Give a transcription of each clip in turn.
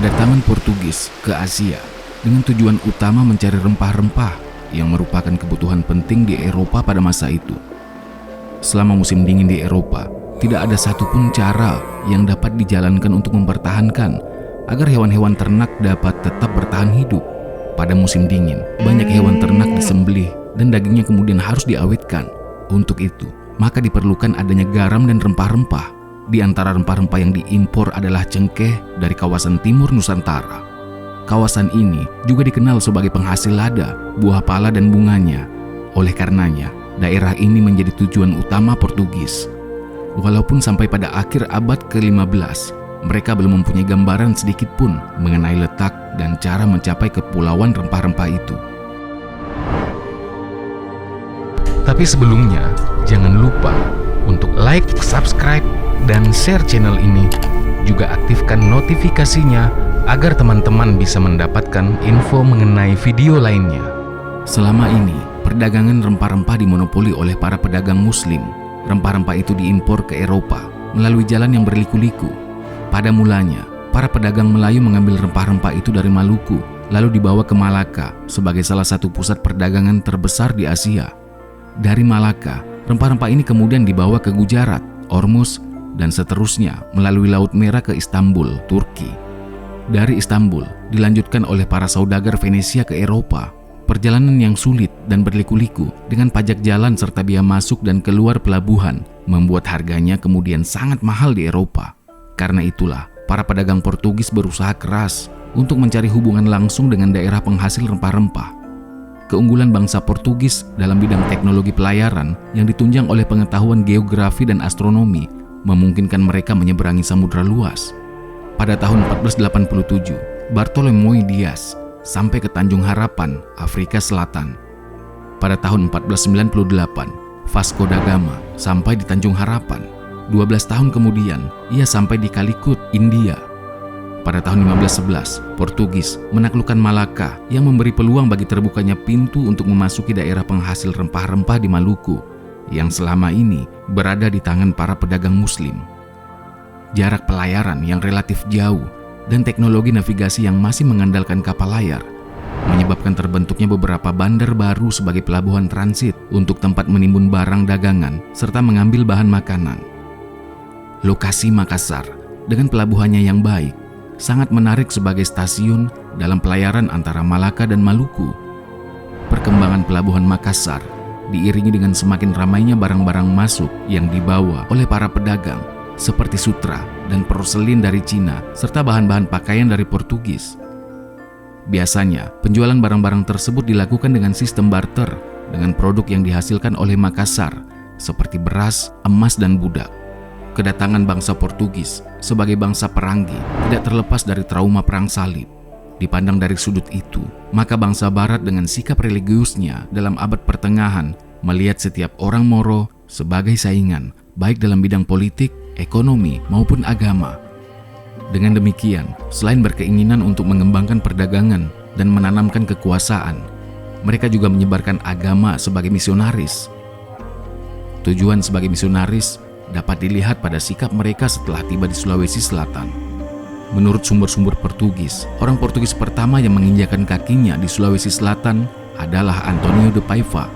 Kedatangan Portugis ke Asia dengan tujuan utama mencari rempah-rempah yang merupakan kebutuhan penting di Eropa pada masa itu. Selama musim dingin di Eropa, tidak ada satupun cara yang dapat dijalankan untuk mempertahankan agar hewan-hewan ternak dapat tetap bertahan hidup. Pada musim dingin, banyak hewan ternak disembelih dan dagingnya kemudian harus diawetkan. Untuk itu, maka diperlukan adanya garam dan rempah-rempah. Di antara rempah-rempah yang diimpor adalah cengkeh dari kawasan timur Nusantara. Kawasan ini juga dikenal sebagai penghasil lada, buah pala dan bunganya. Oleh karenanya, daerah ini menjadi tujuan utama Portugis. Walaupun sampai pada akhir abad ke-15, mereka belum mempunyai gambaran sedikit pun mengenai letak dan cara mencapai kepulauan rempah-rempah itu. Tapi sebelumnya, jangan lupa untuk like, subscribe, dan share channel ini. Juga aktifkan notifikasinya agar teman-teman bisa mendapatkan info mengenai video lainnya. Selama ini, perdagangan rempah-rempah dimonopoli oleh para pedagang Muslim. Rempah-rempah itu diimpor ke Eropa melalui jalan yang berliku-liku. Pada mulanya, para pedagang Melayu mengambil rempah-rempah itu dari Maluku, lalu dibawa ke Malaka sebagai salah satu pusat perdagangan terbesar di Asia. Dari Malaka, rempah-rempah ini kemudian dibawa ke Gujarat, Ormuz, dan seterusnya melalui Laut Merah ke Istanbul, Turki. Dari Istanbul, dilanjutkan oleh para saudagar Venesia ke Eropa. Perjalanan yang sulit dan berliku-liku dengan pajak jalan serta biaya masuk dan keluar pelabuhan membuat harganya kemudian sangat mahal di Eropa. Karena itulah, para pedagang Portugis berusaha keras untuk mencari hubungan langsung dengan daerah penghasil rempah-rempah. Keunggulan bangsa Portugis dalam bidang teknologi pelayaran yang ditunjang oleh pengetahuan geografi dan astronomi memungkinkan mereka menyeberangi samudra luas. Pada tahun 1487, Bartolomeu Dias sampai ke Tanjung Harapan, Afrika Selatan. Pada tahun 1498, Vasco da Gama sampai di Tanjung Harapan. 12 tahun kemudian, ia sampai di Calicut, India. Pada tahun 1511, Portugis menaklukkan Malaka yang memberi peluang bagi terbukanya pintu untuk memasuki daerah penghasil rempah-rempah di Maluku yang selama ini berada di tangan para pedagang Muslim. Jarak pelayaran yang relatif jauh dan teknologi navigasi yang masih mengandalkan kapal layar menyebabkan terbentuknya beberapa bandar baru sebagai pelabuhan transit untuk tempat menimbun barang dagangan serta mengambil bahan makanan. Lokasi Makassar dengan pelabuhannya yang baik sangat menarik sebagai stasiun dalam pelayaran antara Malaka dan Maluku. Perkembangan pelabuhan Makassar diiringi dengan semakin ramainya barang-barang masuk yang dibawa oleh para pedagang seperti sutra dan porselin dari Cina serta bahan-bahan pakaian dari Portugis. Biasanya, penjualan barang-barang tersebut dilakukan dengan sistem barter dengan produk yang dihasilkan oleh Makassar seperti beras, emas, dan budak. Kedatangan bangsa Portugis sebagai bangsa peranggi tidak terlepas dari trauma perang salib. Dipandang dari sudut itu, maka bangsa Barat dengan sikap religiusnya dalam abad pertengahan melihat setiap orang Moro sebagai saingan, baik dalam bidang politik, ekonomi, maupun agama. Dengan demikian, selain berkeinginan untuk mengembangkan perdagangan dan menanamkan kekuasaan, mereka juga menyebarkan agama sebagai misionaris. Tujuan sebagai misionaris dapat dilihat pada sikap mereka setelah tiba di Sulawesi Selatan. Menurut sumber-sumber Portugis, orang Portugis pertama yang menginjakan kakinya di Sulawesi Selatan adalah Antonio de Paiva.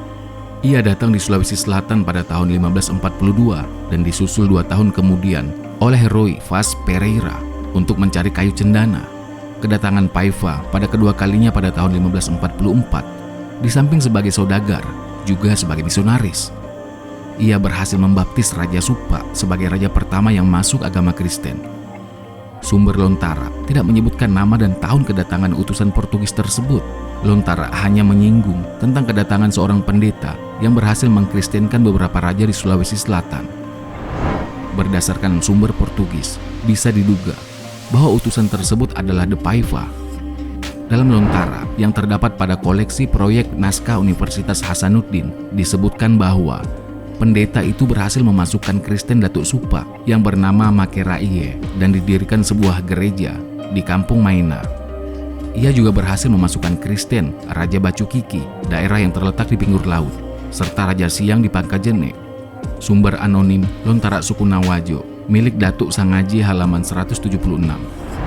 Ia datang di Sulawesi Selatan pada tahun 1542 dan disusul 2 tahun kemudian oleh Rui Vaz Pereira untuk mencari kayu cendana. Kedatangan Paiva pada kedua kalinya pada tahun 1544, di samping sebagai saudagar, juga sebagai misionaris. Ia berhasil membaptis Raja Supa sebagai raja pertama yang masuk agama Kristen. Sumber Lontara tidak menyebutkan nama dan tahun kedatangan utusan Portugis tersebut. Lontara hanya menyinggung tentang kedatangan seorang pendeta yang berhasil mengkristenkan beberapa raja di Sulawesi Selatan. Berdasarkan sumber Portugis, bisa diduga bahwa utusan tersebut adalah de Paiva. Dalam Lontara yang terdapat pada koleksi proyek naskah Universitas Hasanuddin disebutkan bahwa pendeta itu berhasil memasukkan Kristen Datuk Supa yang bernama Makeraiye dan didirikan sebuah gereja di Kampung Maina. Ia juga berhasil memasukkan Kristen Raja Bacu Kiki, daerah yang terletak di pinggir laut, serta Raja Siang di Pangkajene. Sumber anonim Lontara Suku Nawajo, milik Datuk Sangaji halaman 176.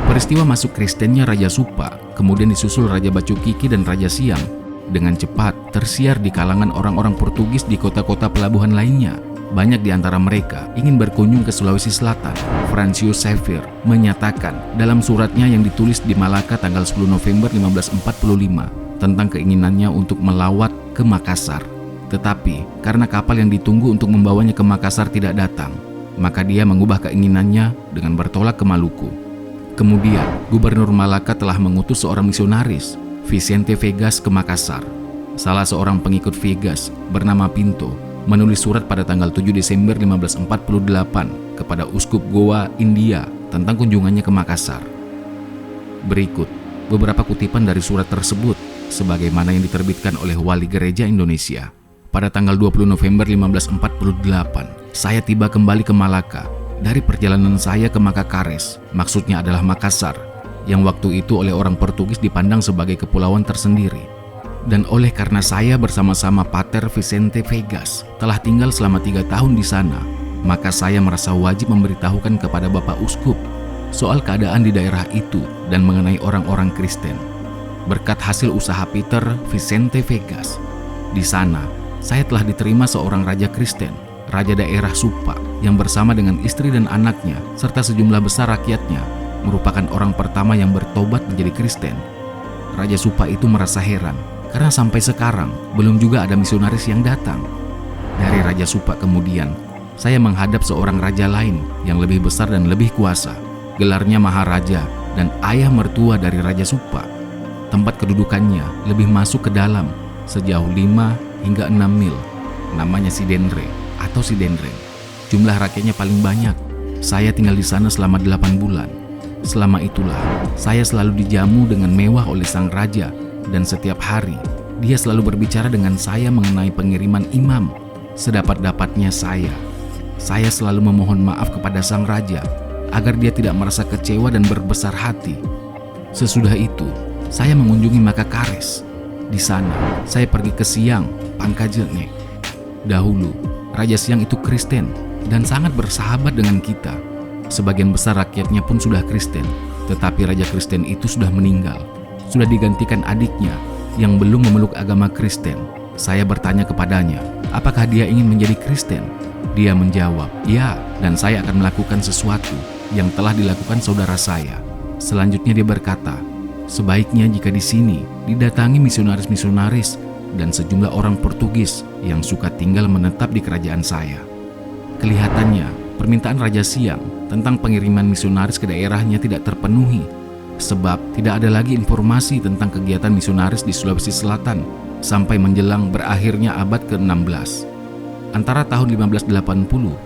Peristiwa masuk Kristennya Raja Supa, kemudian disusul Raja Bacukiki dan Raja Siang, dengan cepat tersiar di kalangan orang-orang Portugis di kota-kota pelabuhan lainnya. Banyak di antara mereka ingin berkunjung ke Sulawesi Selatan. Francisco Xavier menyatakan dalam suratnya yang ditulis di Malaka tanggal 10 November 1545 tentang keinginannya untuk melawat ke Makassar. Tetapi karena kapal yang ditunggu untuk membawanya ke Makassar tidak datang, maka dia mengubah keinginannya dengan bertolak ke Maluku. Kemudian, Gubernur Malaka telah mengutus seorang misionaris, Vicente Vegas, ke Makassar. Salah seorang pengikut Vegas bernama Pinto menulis surat pada tanggal 7 Desember 1548 kepada Uskup Goa, India tentang kunjungannya ke Makassar. Berikut beberapa kutipan dari surat tersebut sebagaimana yang diterbitkan oleh Wali Gereja Indonesia. Pada tanggal 20 November 1548, saya tiba kembali ke Malaka dari perjalanan saya ke Makakares, maksudnya adalah Makassar, yang waktu itu oleh orang Portugis dipandang sebagai kepulauan tersendiri. Dan oleh karena saya bersama-sama Pater Vicente Vegas telah tinggal selama 3 tahun di sana, maka saya merasa wajib memberitahukan kepada Bapak Uskup soal keadaan di daerah itu dan mengenai orang-orang Kristen. Berkat hasil usaha Peter Vicente Vegas, di sana saya telah diterima seorang raja Kristen, raja daerah Supa, yang bersama dengan istri dan anaknya serta sejumlah besar rakyatnya merupakan orang pertama yang bertobat menjadi Kristen. Raja Supa itu merasa heran karena sampai sekarang belum juga ada misionaris yang datang. Dari Raja Supa kemudian, saya menghadap seorang raja lain yang lebih besar dan lebih kuasa. Gelarnya Maharaja dan ayah mertua dari Raja Supa. Tempat kedudukannya lebih masuk ke dalam sejauh 5 hingga 6 mil. Namanya Sidendre atau Sidendreng. Jumlah rakyatnya paling banyak. Saya tinggal di sana selama 8 bulan. Selama itulah, saya selalu dijamu dengan mewah oleh sang raja. Dan setiap hari, dia selalu berbicara dengan saya mengenai pengiriman imam. Sedapat-dapatnya saya selalu memohon maaf kepada sang raja agar dia tidak merasa kecewa dan berbesar hati. Sesudah itu, saya mengunjungi Makakares. Di sana, saya pergi ke Siang, Pangkajene. Dahulu, Raja Siang itu Kristen dan sangat bersahabat dengan kita. Sebagian besar rakyatnya pun sudah Kristen, tetapi Raja Kristen itu sudah meninggal. Sudah digantikan adiknya yang belum memeluk agama Kristen. Saya bertanya kepadanya, apakah dia ingin menjadi Kristen? Dia menjawab, ya, dan saya akan melakukan sesuatu yang telah dilakukan saudara saya. Selanjutnya dia berkata, sebaiknya jika di sini didatangi misionaris-misionaris dan sejumlah orang Portugis yang suka tinggal menetap di kerajaan saya. Kelihatannya, permintaan Raja Siang tentang pengiriman misionaris ke daerahnya tidak terpenuhi, sebab tidak ada lagi informasi tentang kegiatan misionaris di Sulawesi Selatan sampai menjelang berakhirnya abad ke-16. Antara tahun 1580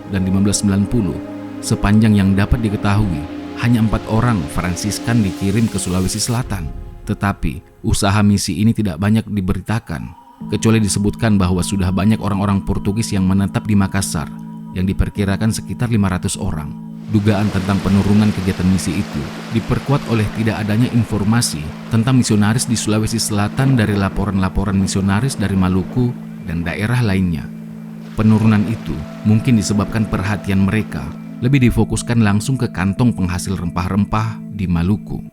dan 1590, sepanjang yang dapat diketahui, hanya 4 orang Fransiskan dikirim ke Sulawesi Selatan. Tetapi usaha misi ini tidak banyak diberitakan, kecuali disebutkan bahwa sudah banyak orang-orang Portugis yang menetap di Makassar, yang diperkirakan sekitar 500 orang. Dugaan tentang penurunan kegiatan misi itu diperkuat oleh tidak adanya informasi tentang misionaris di Sulawesi Selatan dari laporan-laporan misionaris dari Maluku dan daerah lainnya. Penurunan itu mungkin disebabkan perhatian mereka lebih difokuskan langsung ke kantong penghasil rempah-rempah di Maluku.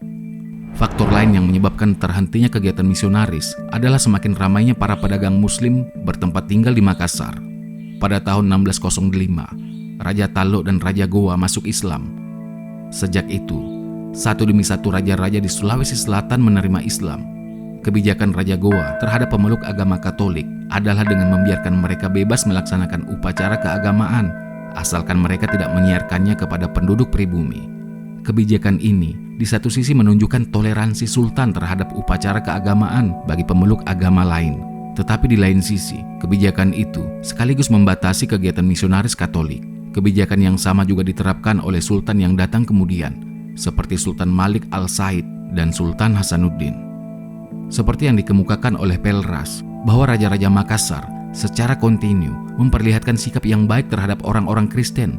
Faktor lain yang menyebabkan terhentinya kegiatan misionaris adalah semakin ramainya para pedagang Muslim bertempat tinggal di Makassar. Pada tahun 1605, Raja Talo dan Raja Goa masuk Islam. Sejak itu, satu demi satu raja-raja di Sulawesi Selatan menerima Islam. Kebijakan Raja Goa terhadap pemeluk agama Katolik adalah dengan membiarkan mereka bebas melaksanakan upacara keagamaan, asalkan mereka tidak menyiarkannya kepada penduduk pribumi. Kebijakan ini di satu sisi menunjukkan toleransi Sultan terhadap upacara keagamaan bagi pemeluk agama lain. Tetapi di lain sisi, kebijakan itu sekaligus membatasi kegiatan misionaris Katolik. Kebijakan yang sama juga diterapkan oleh sultan yang datang kemudian, seperti Sultan Malik Al-Said dan Sultan Hasanuddin. Seperti yang dikemukakan oleh Pelras, bahwa Raja-Raja Makassar secara kontinu memperlihatkan sikap yang baik terhadap orang-orang Kristen,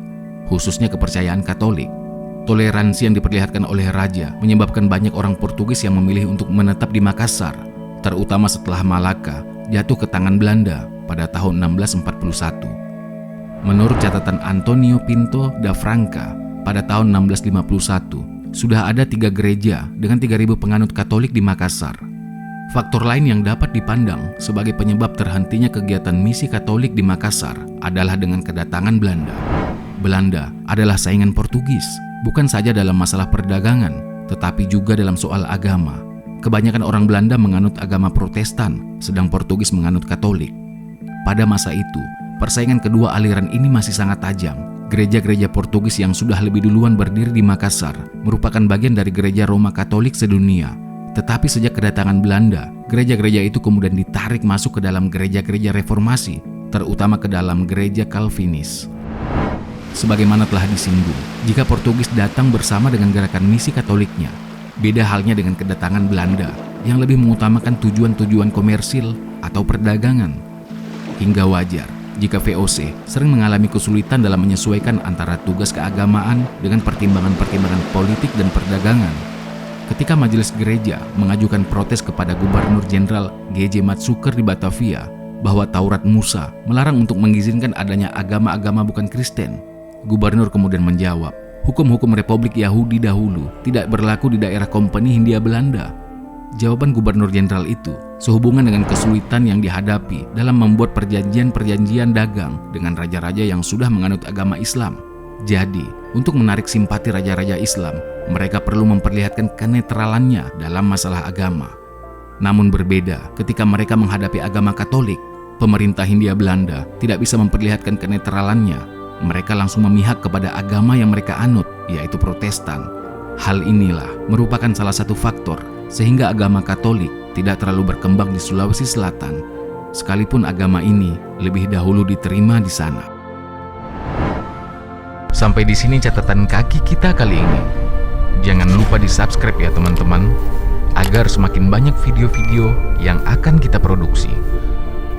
khususnya kepercayaan Katolik. Toleransi yang diperlihatkan oleh Raja menyebabkan banyak orang Portugis yang memilih untuk menetap di Makassar, terutama setelah Malaka jatuh ke tangan Belanda pada tahun 1641. Menurut catatan Antonio Pinto da Franca, pada tahun 1651, sudah ada 3 gereja dengan 3.000 penganut Katolik di Makassar. Faktor lain yang dapat dipandang sebagai penyebab terhentinya kegiatan misi Katolik di Makassar adalah dengan kedatangan Belanda. Belanda adalah saingan Portugis, bukan saja dalam masalah perdagangan, tetapi juga dalam soal agama. Kebanyakan orang Belanda menganut agama Protestan, sedang Portugis menganut Katolik. Pada masa itu, persaingan kedua aliran ini masih sangat tajam. Gereja-gereja Portugis yang sudah lebih duluan berdiri di Makassar merupakan bagian dari gereja Roma Katolik sedunia. Tetapi sejak kedatangan Belanda, gereja-gereja itu kemudian ditarik masuk ke dalam gereja-gereja reformasi, terutama ke dalam gereja Calvinis. Sebagaimana telah disinggung, jika Portugis datang bersama dengan gerakan misi Katoliknya, beda halnya dengan kedatangan Belanda yang lebih mengutamakan tujuan-tujuan komersil atau perdagangan. Hingga wajar jika VOC sering mengalami kesulitan dalam menyesuaikan antara tugas keagamaan dengan pertimbangan-pertimbangan politik dan perdagangan. Ketika majelis gereja mengajukan protes kepada Gubernur Jenderal G.J. Matsuker di Batavia bahwa Taurat Musa melarang untuk mengizinkan adanya agama-agama bukan Kristen, Gubernur kemudian menjawab, hukum-hukum Republik Yahudi dahulu tidak berlaku di daerah Kompani Hindia Belanda. Jawaban Gubernur Jenderal itu sehubungan dengan kesulitan yang dihadapi dalam membuat perjanjian-perjanjian dagang dengan raja-raja yang sudah menganut agama Islam. Jadi, untuk menarik simpati raja-raja Islam, mereka perlu memperlihatkan kenetralannya dalam masalah agama. Namun berbeda ketika mereka menghadapi agama Katolik, pemerintah Hindia Belanda tidak bisa memperlihatkan kenetralannya. Mereka langsung memihak kepada agama yang mereka anut, yaitu Protestan. Hal inilah merupakan salah satu faktor sehingga agama Katolik tidak terlalu berkembang di Sulawesi Selatan, sekalipun agama ini lebih dahulu diterima di sana. Sampai di sini catatan kaki kita kali ini. Jangan lupa di-subscribe ya teman-teman, agar semakin banyak video-video yang akan kita produksi.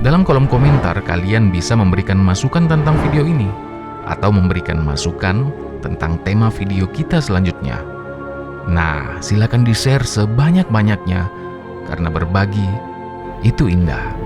Dalam kolom komentar kalian bisa memberikan masukan tentang video ini, atau memberikan masukan tentang tema video kita selanjutnya. Nah, silakan di-share sebanyak-banyaknya, karena berbagi itu indah.